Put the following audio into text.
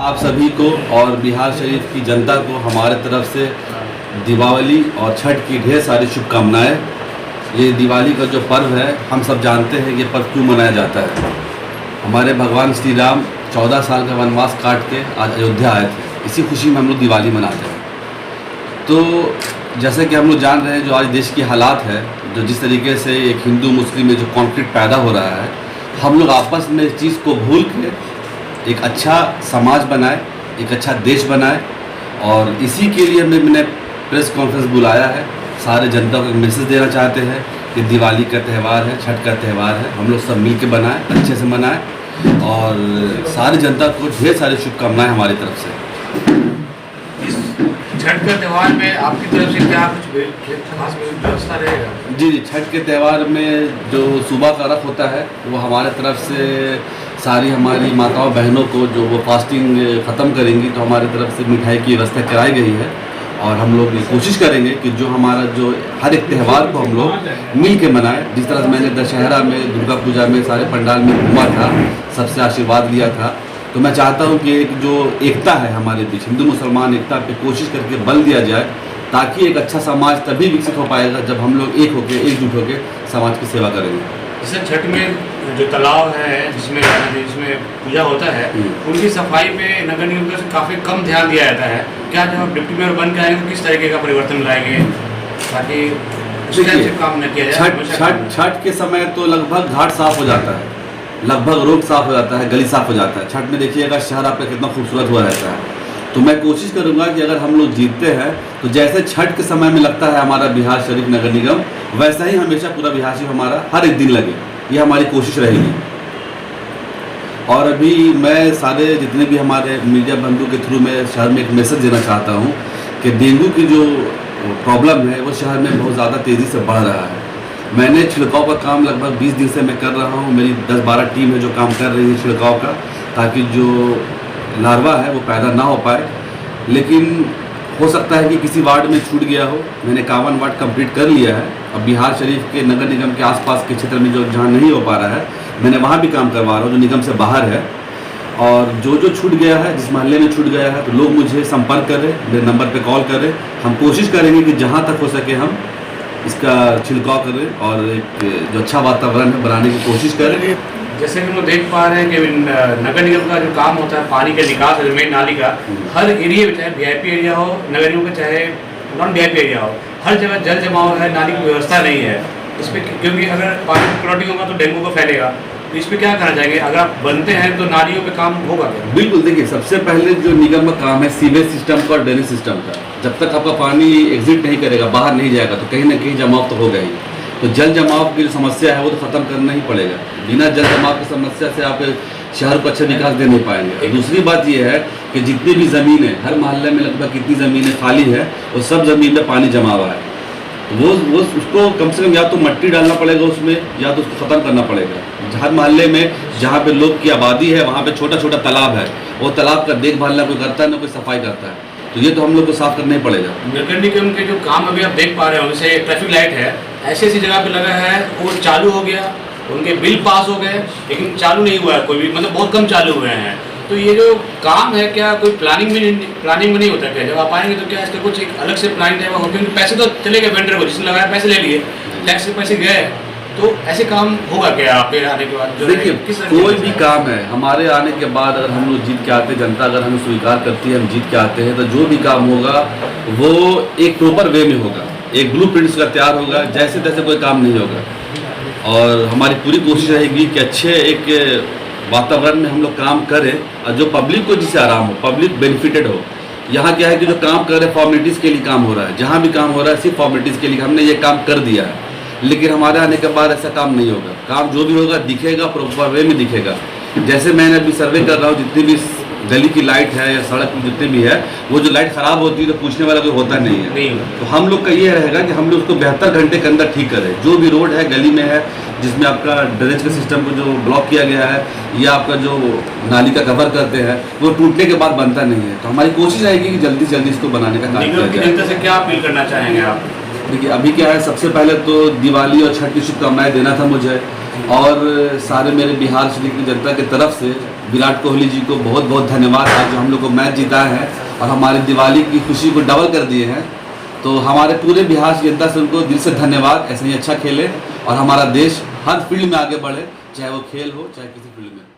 आप सभी को और बिहार शरीफ की जनता को हमारे तरफ से दीपावली और छठ की ढेर सारी शुभकामनाएं। ये दिवाली का जो पर्व है, हम सब जानते हैं ये पर्व क्यों मनाया जाता है। हमारे भगवान श्री राम 14 साल का वनवास काट के आज अयोध्या आए थे, इसी खुशी में हम लोग दिवाली मनाते हैं। तो जैसे कि हम लोग जान रहे हैं, जो आज देश की हालात है, जो जिस तरीके से एक हिंदू मुस्लिम में जो कॉन्फ्लिक्ट पैदा हो रहा है, हम लोग आपस में इस चीज़ को भूल के एक अच्छा समाज बनाए, एक अच्छा देश बनाए। और इसी के लिए मैंने प्रेस कॉन्फ्रेंस बुलाया है। सारे जनता को एक मैसेज देना चाहते हैं कि दिवाली का त्यौहार है, छठ का त्यौहार है, हम लोग सब मिल के बनाएं, अच्छे से मनाएं और सारी जनता को ढेर सारी शुभकामनाएं हमारी तरफ से। इस छठ के त्यौहार में आपकी तरफ से क्या कुछ खास व्यवस्था रहेगा? जी, छठ के त्यौहार में जो सुबह का रख होता है, वो हमारे तरफ से सारी हमारी माताओं बहनों को जो वो फास्टिंग ख़त्म करेंगी, तो हमारी तरफ से मिठाई की व्यवस्था कराई गई है। और हम लोग कोशिश करेंगे कि जो हमारा जो हर एक त्यौहार को हम लोग मिल के मनाएं। जिस तरह से मैंने दशहरा में, दुर्गा पूजा में सारे पंडाल में घूमा था, सबसे आशीर्वाद लिया था, तो मैं चाहता हूं कि एक जो एकता है हमारे बीच, हिंदू मुसलमान एकता पे कोशिश करके बल दिया जाए, ताकि एक अच्छा समाज तभी विकसित हो पाएगा जब हम लोग एक होकर, एकजुट होकर समाज की सेवा करेंगे। जैसे छठ में जो तालाब है जिसमें पूजा होता है, उनकी सफाई पे नगर निगम से काफ़ी कम ध्यान दिया जाता है। क्या जब डिप्टी मेयर बन के आएंगे तो किस तरीके का परिवर्तन लाएंगे ताकि उस टाइम से काम न किया जाए? छठ के समय तो लगभग घाट साफ हो जाता है, लगभग रोड साफ हो जाता है, गली साफ हो जाता है। छठ में देखिएगा शहर आपका कितना खूबसूरत हुआ रहता है। तो मैं कोशिश करूंगा कि अगर हम लोग जीतते हैं तो जैसे छठ के समय में लगता है हमारा बिहार शरीफ नगर निगम, वैसा ही हमेशा पूरा बिहार शरीफ हमारा हर एक दिन लगे, ये हमारी कोशिश रहेगी। और अभी मैं सारे जितने भी हमारे मीडिया बंधु के थ्रू मैं शहर में एक मैसेज देना चाहता हूँ कि डेंगू की जो प्रॉब्लम है वो शहर में बहुत ज़्यादा तेज़ी से बढ़ रहा है। मैंने छिड़काव का काम लगभग 20 दिन से मैं कर रहा हूँ। मेरी 10-12 टीम है जो काम कर रही है छिड़काव का, ताकि जो लार्वा है वो पैदा ना हो पाए। लेकिन हो सकता है कि किसी वार्ड में छूट गया हो। मैंने 51 वार्ड कंप्लीट कर लिया है। अब बिहार शरीफ के नगर निगम के आसपास के क्षेत्र में जो जहाँ नहीं हो पा रहा है, मैंने वहाँ भी काम करवा रहा हूँ जो निगम से बाहर है। और जो छूट गया है, जिस मोहल्ले में छूट गया है, तो लोग मुझे संपर्क करें, मेरे नंबर पर कॉल करें। हम कोशिश करेंगे कि जहाँ तक हो सके हम इसका छिड़काव करें और एक जो अच्छा वातावरण है बनाने की कोशिश करें। जैसे कि हम लोग देख पा रहे हैं कि नगर निगम का जो काम होता है, पानी का निकास है, मेन नाली का, हर एरिया में, चाहे वीआईपी एरिया हो नगर निगम का, चाहे नॉन वीआईपी एरिया हो, हर जगह जल जमाव है, नाली की व्यवस्था नहीं है इस पर। क्योंकि अगर पानी क्लॉटिंग होगा तो डेंगू को फैलेगा। तो इस पर क्या करना चाहिए? अगर आप बनते हैं तो नालियों पे काम होगा क्या? बिल्कुल, देखिए सबसे पहले जो निगम का काम है सीवेज सिस्टम का और ड्रेनेज सिस्टम का। जब तक आपका पानी एग्जिट नहीं करेगा, बाहर नहीं जाएगा, तो कहीं ना कहीं जमाव तो होगा ही। तो जल जमाव की जो समस्या है वो तो ख़त्म करना ही पड़ेगा। बिना जल जमाव की समस्या से आप शहर को अच्छा विकास दे नहीं पाएंगे। दूसरी बात ये है कि जितनी भी ज़मीन है, हर मोहल्ले में लगभग कितनी ज़मीनें खाली है, वो सब ज़मीन में पानी जमा हुआ है। वो उसको कम से कम या तो मट्टी डालना पड़ेगा उसमें, या तो उसको ख़त्म करना पड़ेगा। हर मोहल्ले में जहाँ पे लोग की आबादी है, वहाँ पे छोटा छोटा तालाब है, वो तालाब का देखभाल ना कोई करता है, ना कोई सफाई करता है। तो ये तो हम लोग को साफ करना ही पड़ेगा। नगर निगम के जो काम अभी आप देख पा रहे हो, जैसे ट्रैफिक लाइट है, ऐसी जगह पे लगा है, वो चालू हो गया, उनके बिल पास हो गए, लेकिन चालू नहीं हुआ है कोई भी, मतलब बहुत कम चालू हुए हैं। तो ये जो काम है, क्या कोई प्लानिंग में नहीं होता क्या? जब आप आएंगे तो क्या इसका कुछ एक अलग से प्लानिंग है? क्योंकि पैसे तो चले गए वेंडर को, जिसने लगाया पैसे ले लिए, टैक्स के पैसे गए, तो ऐसे काम होगा क्या आपके आने के बाद? देखिए, कोई भी काम है हमारे आने के बाद, अगर हम लोग जीत के आते, जनता अगर हमें स्वीकार करती है, हम जीत के आते हैं, तो जो भी काम होगा वो एक प्रॉपर वे में होगा, एक ब्लूप्रिंट उसका तैयार होगा। जैसे तैसे कोई काम नहीं होगा। और हमारी पूरी कोशिश रहेगी कि अच्छे एक वातावरण में हम लोग काम करें और जो पब्लिक को जिससे आराम हो, पब्लिक बेनिफिटेड हो। यहाँ क्या है कि जो काम कर रहे हैं फॉर्मेलिटीज़ के लिए काम हो रहा है, जहाँ भी काम हो रहा है सिर्फ फॉर्मेलिटीज़ के लिए। हमने ये काम कर दिया है, लेकिन हमारे आने के बाद ऐसा काम नहीं होगा। काम जो भी होगा दिखेगा, प्रॉपर वे में दिखेगा। जैसे मैंने अभी सर्वे कर रहा हूँ, जितनी भी गली की लाइट है या सड़क की जितनी भी है, वो जो लाइट ख़राब होती है तो पूछने वाला कोई होता नहीं है। तो हम लोग का ये रहेगा कि हम लोग उसको 72 घंटे के अंदर ठीक करें। जो भी रोड है, गली में है, जिसमें आपका ड्रेनेज के सिस्टम को जो ब्लॉक किया गया है या आपका जो नाली का कवर करते हैं, वो टूटने के बाद बनता नहीं है। तो हमारी कोशिश रहेगी कि जल्दी से जल्दी इसको बनाने का काम किया जाए। जनता से क्या अपील करना चाहेंगे आप? देखिए, अभी क्या है, सबसे पहले तो दिवाली और छठ की शुभकामनाएं देना था मुझे, और सारे मेरे बिहार शरीफ की जनता की तरफ से विराट कोहली जी को बहुत बहुत धन्यवाद, आज जो हम लोग को मैच जिताए हैं और हमारी दिवाली की खुशी को डबल कर दिए हैं। तो हमारे पूरे बिहार की जनता से उनको दिल से धन्यवाद, ऐसे ही अच्छा खेले और हमारा देश हर फील्ड में आगे बढ़े, चाहे वो खेल हो चाहे किसी फील्ड में।